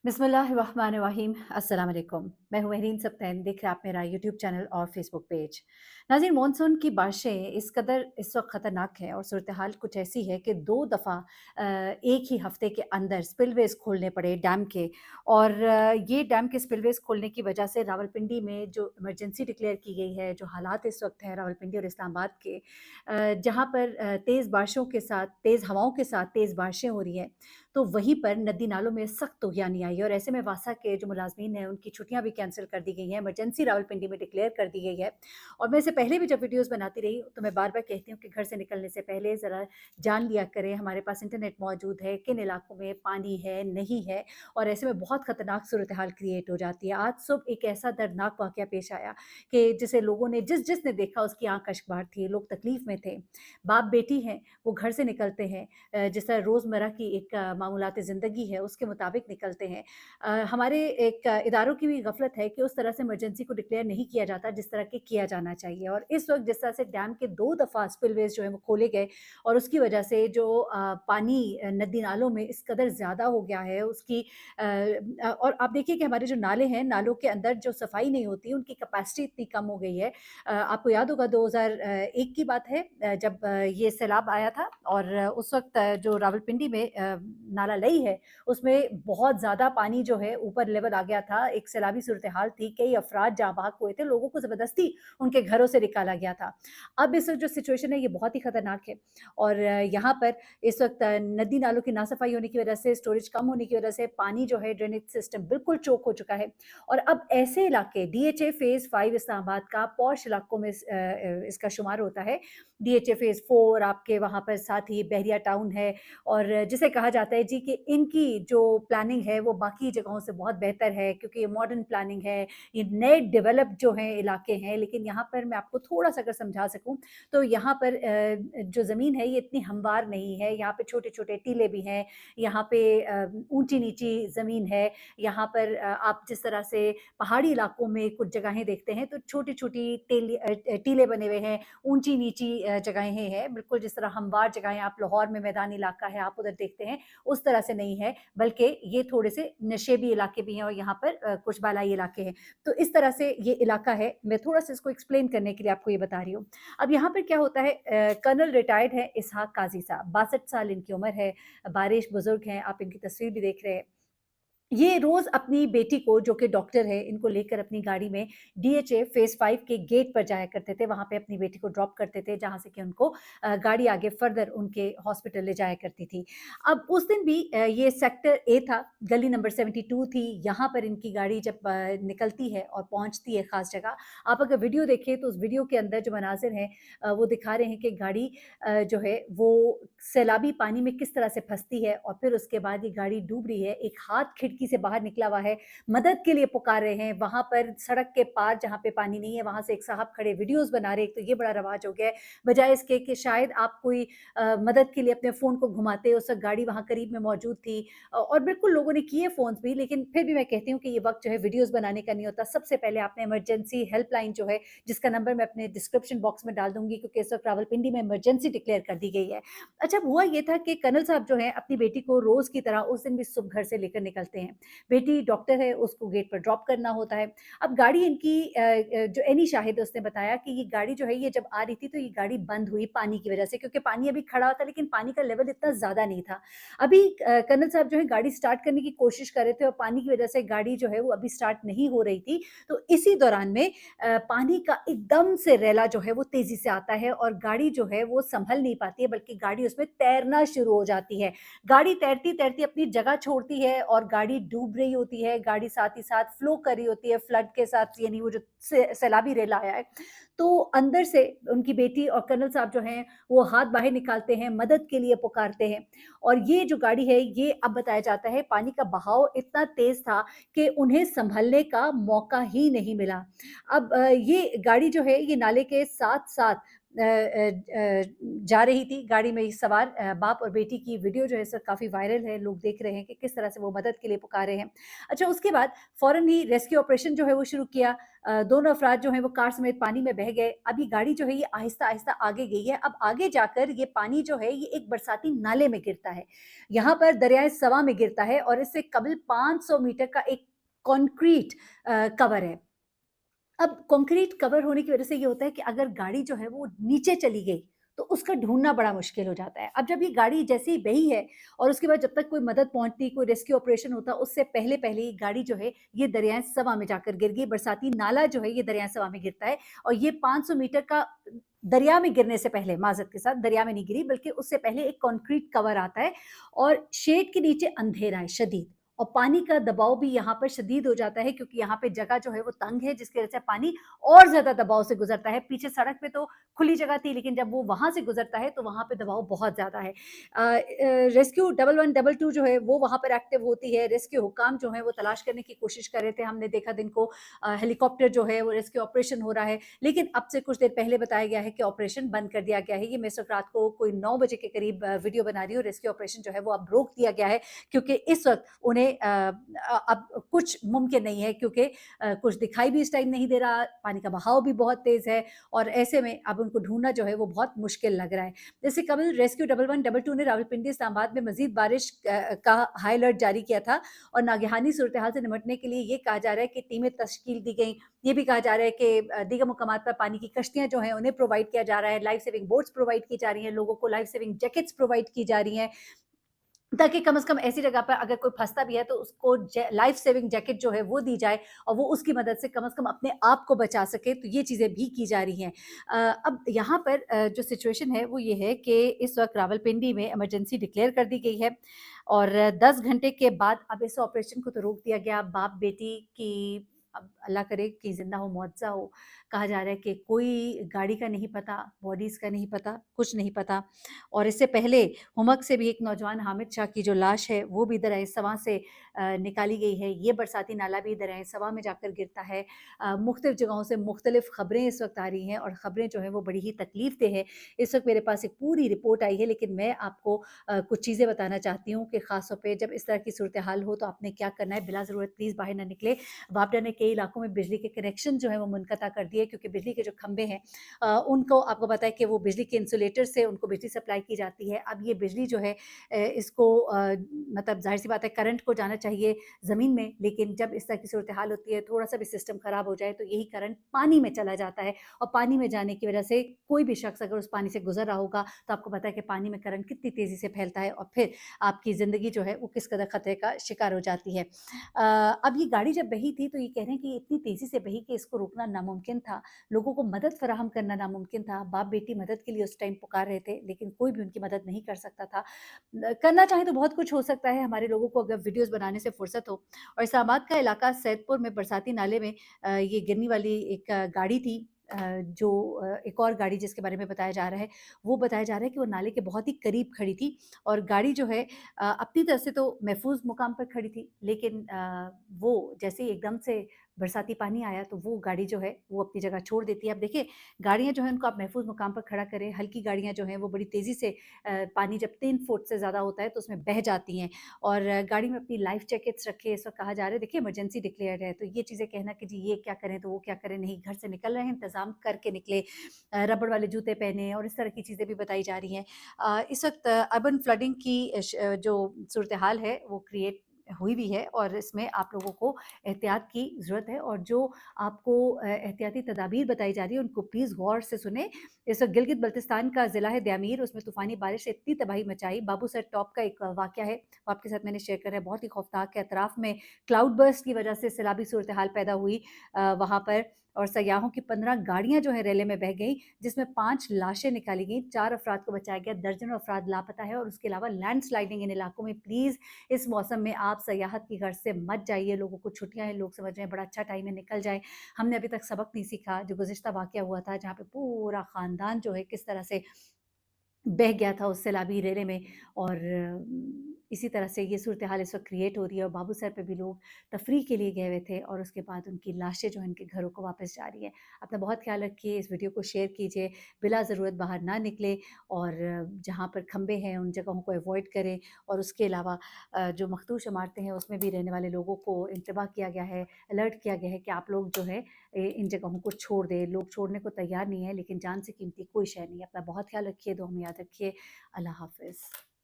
बिस्मिल्लाहिर्रहमानिर्रहीम अस्सलाम वालेकुम। मैं हूँ महरीन सबतैन, देख रहे हैं आप मेरा यूट्यूब चैनल और फेसबुक पेज। नाज़रीन, मॉनसून की बारिशें इस कदर इस वक्त ख़तरनाक है और सूरत हाल कुछ ऐसी है कि 2 दफ़ा एक ही हफ़्ते के अंदर स्पिलवेज़ खोलने पड़े डैम के। और ये डैम के स्पिलवेज़ खोलने की वजह से रावलपिंडी में जो इमरजेंसी डिक्लेयर की गई है, जो हालात इस वक्त हैं रावलपिंडी और इस्लामाबाद के, जहाँ पर तेज़ बारिशों के साथ, तेज़ हवाओं के साथ तेज़ बारिशें हो रही हैं, तो वहीं पर नदी नालों में सख्त तूफ़ानी आई है और ऐसे में वासा के जो मुलाज़मीन हैं उनकी छुट्टियाँ भी कैंसिल कर दी गई हैं, इमरजेंसी रावलपिंडी में डिक्लेयर कर दी गई है। और मैं इससे पहले भी जब वीडियोज़ बनाती रही तो मैं बार-बार कहती हूँ कि घर से निकलने से पहले ज़रा जान लिया करें, हमारे पास इंटरनेट मौजूद है, किन इलाकों में पानी है, नहीं है, और ऐसे में बहुत ख़तरनाक सूरत हाल क्रिएट हो जाती है। आज सुबह एक ऐसा दर्दनाक वाक़या पेश आया कि जिसे लोगों ने जिसने देखा उसकी आँख अश्क-बार थी, लोग तकलीफ़ में थे। बाप-बेटी हैं, वो घर से निकलते हैं, जिस तरह रोज़मर्रा की एक मामूलात ज़िंदगी है उसके मुताबिक निकलते हैं। हमारे एक इदारों की भी गफ़लत है कि उस तरह से इमरजेंसी को डिक्लेयर नहीं किया जाता जिस तरह के किया जाना चाहिए। और इस वक़्त जिस तरह से डैम के 2 दफ़ा स्पिलवेज़ जो हैं वो खोले गए और उसकी वजह से जो पानी नदी नालों में इस कदर ज़्यादा हो गया है उसकी और आप देखिए कि हमारे जो नाले हैं, नालों के अंदर जो सफाई नहीं होती, उनकी कैपेसिटी इतनी कम हो गई है। आपको याद होगा 2001 की बात है, जब ये सैलाब आया था और उस वक़्त जो रावलपिंडी में नाला लई है, उसमें बहुत ज़्यादा पानी जो है ऊपर लेवल आ गया था। एक सैलाबी सूरत-ए-हाल थी, कई अफ़राद जहाँ भाग हुए थे, लोगों को ज़बरदस्ती उनके घरों से निकाला गया था। अब इस वक़्त जो सिचुएशन है, ये बहुत ही खतरनाक है और यहाँ पर इस वक़्त नदी नालों की ना-सफाई होने की वजह से, स्टोरेज कम होने की वजह से पानी जो है ड्रेनेज सिस्टम बिल्कुल चोक हो चुका है। और अब ऐसे इलाके डीएचए फ़ेज़ 5 इस्लामाबाद का पॉश इलाकों में इसका शुमार होता है। डीएचए फ़ेज़ 4 आपके वहाँ पर साथ ही बहरिया टाउन है और जिसे कहा जाता है जी कि इनकी जो प्लानिंग है वो बाकी जगहों से बहुत बेहतर है क्योंकि ये मॉडर्न प्लानिंग है, ये नए डेवलप्ड जो हैं इलाके हैं। लेकिन यहाँ पर मैं आपको थोड़ा-सा अगर समझा सकूँ तो यहाँ पर जो ज़मीन है ये इतनी हमवार नहीं है, यहाँ पे छोटे-छोटे टीले भी हैं, यहाँ पे ऊँची-नीची ज़मीन है, यहाँ पर आप जिस तरह से पहाड़ी इलाकों में कुछ जगहें देखते हैं तो छोटी-छोटी टीले बने हुए हैं, ऊँची-नीची जगहें हैं, बिल्कुल जिस तरह हमवार जगहें आप लाहौर में मैदानी इलाका है, आप उधर देखते हैं, उस तरह से नहीं है, बल्कि ये थोड़े-से नशेबी इलाके भी हैं और यहाँ पर कुछ बालाई इलाके हैं। तो इस तरह से ये इलाका है, मैं थोड़ा-सा इसको एक्सप्लेन करने के लिए आपको ये बता रही हूँ। अब यहाँ पर क्या होता है, कर्नल रिटायर्ड हैं इसहाक काज़ी साहब, 62 साल इनकी उम्र है, बारिश बुज़ुर्ग हैं, आप इनकी तस्वीर भी देख रहे हैं। ये रोज़ अपनी बेटी को जो कि डॉक्टर है, इनको लेकर अपनी गाड़ी में डीएचए फ़ेज़ 5 के गेट पर जाया करते थे, वहाँ पे अपनी बेटी को ड्रॉप करते थे, जहाँ से कि उनको गाड़ी आगे फ़र्दर उनके हॉस्पिटल ले जाया करती थी। अब उस दिन भी ये सेक्टर ए था, गली नंबर 72 थी, यहाँ पर इनकी गाड़ी जब निकलती है और पहुँचती है ख़ास जगह, आप अगर वीडियो देखें तो उस वीडियो के अंदर जो मनाज़िर हैं वो दिखा रहे हैं कि गाड़ी जो है वो सैलाबी पानी में किस तरह से फँसती है और फिर उसके बाद ये गाड़ी डूब रही है, एक हाथ खिड़की से बाहर निकला हुआ है, मदद के लिए पुकार रहे हैं, वहाँ पर सड़क के पार जहाँ पे पानी नहीं है, वहाँ से एक साहब खड़े वीडियोज़ बना रहे हैं, एक तो ये बड़ा रवाज हो गया है, बजाए इसके कि शायद आप कोई मदद के लिए अपने फ़ोन को घुमाते, उस वक़्त गाड़ी वहाँ करीब में मौजूद थी। और बिल्कुल लोगों ने किए फ़ोन्स भी, लेकिन फिर भी मैं कहती हूँ कि ये वक़्त जो है वीडियोज़ बनाने का नहीं होता, सबसे पहले आपने इमरजेंसी हेल्पलाइन जो है, जिसका नंबर मैं अपने डिस्क्रिप्शन बॉक्स में डाल दूँगी क्योंकि इस वक़्त रावलपिंडी में इमरजेंसी डिक्लेयर कर दी गई है। अच्छा, अब हुआ ये था कि कर्नल साहब जो हैं अपनी बेटी को रोज़ की तरह उस दिन भी सुबह घर से लेकर निकलते हैं। बेटी डॉक्टर है, उसको गेट पर ड्रॉप करना होता है। अब गाड़ी इनकी जो एनी शाहिद है उसने बताया कि ये गाड़ी जो है ये जब आ रही थी तो ये गाड़ी बंद हुई पानी की वज़ह से क्योंकि पानी अभी खड़ा था लेकिन पानी का लेवल इतना ज़्यादा नहीं था। अभी कर्नल साहब जो है गाड़ी स्टार्ट करने की कोशिश कर रहे थे और पानी की वज़ह से गाड़ी जो है वो अभी स्टार्ट नहीं हो रही थी। तो इसी दौरान में पानी का एकदम से रैला जो है वो तेज़ी से आता है और गाड़ी जो है वो सँभल नहीं पाती है बल्कि गाड़ी उसमें तैरना शुरू हो जाती है। गाड़ी तैरती-तैरती अपनी जगह छोड़ती है और गाड़ी डूब रही होती है, गाड़ी साथ ही साथ फ्लो कर रही होती है फ्लड के साथ यानी वो जो से सैलाबी रेला आया है। तो अंदर से उनकी बेटी और कर्नल साहब जो हैं वो हाथ बाहर निकालते हैं, मदद के लिए पुकारते हैं और ये जो गाड़ी है ये अब बताया जाता है पानी का बहाव इतना तेज़ था कि उन्हें सँभलने का मौका ही नहीं मिला। अब ये गाड़ी जो है ये नाले के साथ-साथ जा रही थी गाड़ी में ही सवार बाप और बेटी की वीडियो जो है सर काफ़ी वायरल है, लोग देख रहे हैं कि किस तरह से वो मदद के लिए पुकारे हैं। अच्छा उसके बाद फ़ौरन ही रेस्क्यू ऑपरेशन जो है वो शुरू किया। दोनों अफ़राद जो हैं वो कार समेत पानी में बह गए। अब ये गाड़ी जो है ये आहिस्ता-आहिस्ता आगे गई है। अब आगे जाकर ये पानी जो है ये एक बरसाती नाले में गिरता है। यहाँ पर दरियाए सवा में गिरता है और इससे करीब 500 मीटर का एक कंक्रीट कवर है। अब कंक्रीट कवर होने की वजह से ये होता है कि अगर गाड़ी जो है वो नीचे चली गई, तो उसका ढूँढना बड़ा मुश्किल हो जाता है। अब जब ये गाड़ी जैसे ही बही है और उसके बाद जब तक कोई मदद पहुँचती, कोई रेस्क्यू ऑपरेशन होता, उससे पहले-पहले ये गाड़ी जो है, ये दरियाए सवा में जाकर गिर गई। बरसाती नाला जो है, ये दरियाए सवा में गिरता है और ये 500 मीटर का दरिया में गिरने से पहले माज़रत के साथ दरिया में नहीं गिरी, बल्कि उससे पहले एक कंक्रीट कवर आता है और शेड के नीचे अंधेरा है शदीद। और पानी का दबाव भी यहाँ पर शदीद हो जाता है क्योंकि यहाँ पे जगह जो है वो तंग है जिसकी वजह से पानी और ज़्यादा दबाव से गुज़रता है। पीछे सड़क पे तो खुली जगह थी लेकिन जब वो वहाँ से गुज़रता है तो वहाँ पे दबाव बहुत ज़्यादा है। रेस्क्यू 1112 जो है वो वहाँ पर एक्टिव होती है। रेस्क्यू हुक्काम जो हैं वो तलाश करने की कोशिश कर रहे थे। हमने देखा दिन को हेलीकॉप्टर जो है वो रेस्क्यू ऑपरेशन हो रहा है। लेकिन अब से कुछ देर पहले बताया गया है कि ऑपरेशन बंद कर दिया गया है। ये मैं इस वक़्त रात को कोई 9 बजे के करीब वीडियो बना रही हूँ। रेस्क्यू ऑपरेशन जो है वो अब रोक दिया गया है क्योंकि इस वक़्त उन्हें अब कुछ मुमकिन नहीं है क्योंकि कुछ दिखाई भी इस टाइम नहीं दे रहा, पानी का बहाव भी बहुत तेज़ है और ऐसे में अब उनको ढूँढना जो है वो बहुत मुश्किल लग रहा है। जैसे कल रेस्क्यू 1112 ने रावलपिंडी इस्लामाबाद में मज़ीद बारिश का हाई अलर्ट जारी किया था और नागहानी सूरत-ए-हाल से निपटने के लिए ये कहा जा रहा है कि टीमें तश्कील दी गई। ये भी कहा जा रहा है कि दीगर मुकामात पर पानी की कश्तियाँ जो हैं उन्हें प्रोवाइड किया जा रहा है, लाइफ सेविंग बोट्स प्रोवाइड की जा रही हैं, लोगों को लाइफ सेविंग जैकेट्स प्रोवाइड की जा रही हैं। ताकि कम से कम ऐसी जगह पर अगर कोई फँसता भी है तो उसको लाइफ सेविंग जैकेट जो है वो दी जाए और वो उसकी मदद से कम अपने आप को बचा सके, तो ये चीज़ें भी की जा रही हैं। अब यहाँ पर जो सिचुएशन है वो ये है कि इस वक़्त रावलपिंडी में इमरजेंसी डिक्लेयर कर दी गई है और 10 घंटे के बाद अब इस ऑपरेशन को तो रोक दिया गया। बाप-बेटी की अब अल्लाह करे कि ज़िंदा हो, मुअज़्ज़ा हो। कहा जा रहा है कि कोई गाड़ी का नहीं पता, बॉडीज़ का नहीं पता, कुछ नहीं पता और इससे पहले हुमक से भी एक नौजवान हामिद शाह की जो लाश है वो भी दरियाए सवा से निकाली गई है। ये बरसाती नाला भी दरियाए सवा में जाकर गिरता है। मुख्तलिफ़ जगहों से मुख्तलिफ़ ख़बरें इस वक़्त आ रही हैं और ख़बरें जो हैं वो बड़ी ही तकलीफ़ देह है। इस वक़्त मेरे पास एक पूरी रिपोर्ट आई है लेकिन मैं आपको कुछ चीज़ें बताना चाहती हूँ कि ख़ास तौर पे जब इस तरह की सूरत-ए-हाल हो तो आपने क्या करना है, बिला ज़रूरत प्लीज़ बाहर ना निकलें। वापडा ने कई इलाकों में बिजली के कनेक्शन जो हैं वो मुनक़ता कर दिए क्योंकि बिजली के जो खंभे हैं उनको आपको पता है कि वो बिजली के इंसुलेटर से उनको बिजली सप्लाई की जाती है। अब ये बिजली जो है इसको मतलब ज़ाहिर-सी बात है करंट को जाना चाहिए ज़मीन में, लेकिन जब इस तरह की सूरत-ए-हाल होती है, थोड़ा-सा भी सिस्टम ख़राब हो जाए तो यही करंट पानी में चला जाता है और पानी में जाने की वजह से कोई भी शख़्स अगर उस पानी से गुज़र रहा होगा, तो आपको पता है कि पानी में करंट कितनी तेज़ी से फैलता है और फिर आपकी ज़िंदगी जो है वो किस कदर ख़तरे का शिकार हो जाती है। अब ये गाड़ी जब बही थी तो ये कह रहे हैं कि इतनी तेज़ी से बही कि इसको रोकना नामुमकिन था। लोगों को मदद फ़राहम करना नामुमकिन था। बाप-बेटी मदद के लिए उस टाइम पुकार रहे थे, लेकिन कोई भी उनकी मदद नहीं कर सकता था। करना चाहें तो बहुत कुछ हो सकता है हमारे लोगों को अगर वीडियोज़ बनाने से फ़ुर्सत हो और इस्लामाबाद का इलाका सैदपुर में बरसाती नाले में ये गिरने वाली एक गाड़ी थी जो एक और गाड़ी जिसके बारे में बताया जा रहा है, वो बताया जा रहा है कि वो नाले के बहुत ही करीब खड़ी थी और गाड़ी जो है अपनी तरफ से तो महफ़ूज़ मुकाम पर खड़ी थी, लेकिन वो जैसे ही एकदम से बरसाती पानी आया तो वो गाड़ी जो है वो अपनी जगह छोड़ देती है। अब देखिए गाड़ियाँ जो हैं उनको आप महफ़ूज़ मुकाम पर खड़ा करें, हल्की गाड़ियाँ जो हैं वो बड़ी तेज़ी से पानी जब 3 फुट से ज़्यादा होता है तो उसमें बह जाती हैं और गाड़ी में अपनी लाइफ़ जैकेट्स रखें, इस वक़्त कहा जा रहा है देखिए इमरजेंसी डिक्लेयर्ड है, तो ये चीज़ें कहना कि जी ये क्या करें, तो वो क्या करें, नहीं घर से निकल रहे हैं इंतज़ाम करके निकलें। रबड़ वाले जूते पहने और इस तरह की चीज़ें भी बताई जा रही हैं। इस वक़्त अर्बन फ्लडिंग की जो सूरत-ए-हाल है वो क्रिएट हुई भी है और इसमें आप लोगों को एहतियात की ज़रूरत है और जो आपको एहतियाती तदाबीर बताई जा रही है उनको प्लीज़ गौर से सुनें। इस वक़्त गिलगित-बल्तिस्तान का ज़िला है द्यामीर, उसमें तूफ़ानी बारिश से इतनी तबाही मचाई, बाबूसर टॉप का एक वाक़या है, वो आपके साथ मैंने शेयर करा है, बहुत ही खौफ़नाक है, अतराफ़ में क्लाउड बर्स्ट की वजह से सैलाबी सूरत-ए-हाल पैदा हुई वहाँ पर और सयाहों की 15 गाड़ियाँ जो हैं रेले में बह गईं, जिसमें 5 लाशें निकाली गईं, 4 अफ़राद को बचाया गया, दर्जनों अफ़राद लापता है और उसके अलावा लैंडस्लाइडिंग इन इलाकों में प्लीज़ इस मौसम में आप सयाहत की गर्ज से मत जाइए, लोगों को छुट्टियाँ हैं, लोग समझ रहे हैं बड़ा अच्छा टाइम है, निकल जाएँ। हमने अभी तक सबक नहीं सीखा, जो गुज़िश्ता वाक़या हुआ था, जहाँ पे पूरा ख़ानदान जो है किस तरह से बह गया था उस सैलाबी रेले में और इसी तरह से ये सूरत हाल इस वक़्त क्रिएट हो रही है और बाबू सर पे भी लोग तफरीह के लिए गए हुए थे और उसके बाद उनकी लाशें जो हैं इनके घरों को वापस जा रही हैं। अपना बहुत ख़्याल रखिए, इस वीडियो को शेयर कीजिए, बिला ज़रूरत बाहर ना निकलें और जहाँ पर खंभे हैं उन जगहों को अवॉइड करें और उसके अलावा जो मखदूश इमारतें हैं उसमें भी रहने वाले लोगों को इंतबाह किया गया है, अलर्ट किया गया है कि आप लोग जो है इन जगहों को छोड़ दें। लोग छोड़ने को तैयार नहीं है लेकिन जान से कीमती कोई शय नहीं है। अपना बहुत ख़्याल रखिए, दुआ में याद रखिए। अल्लाह हाफ़िज़।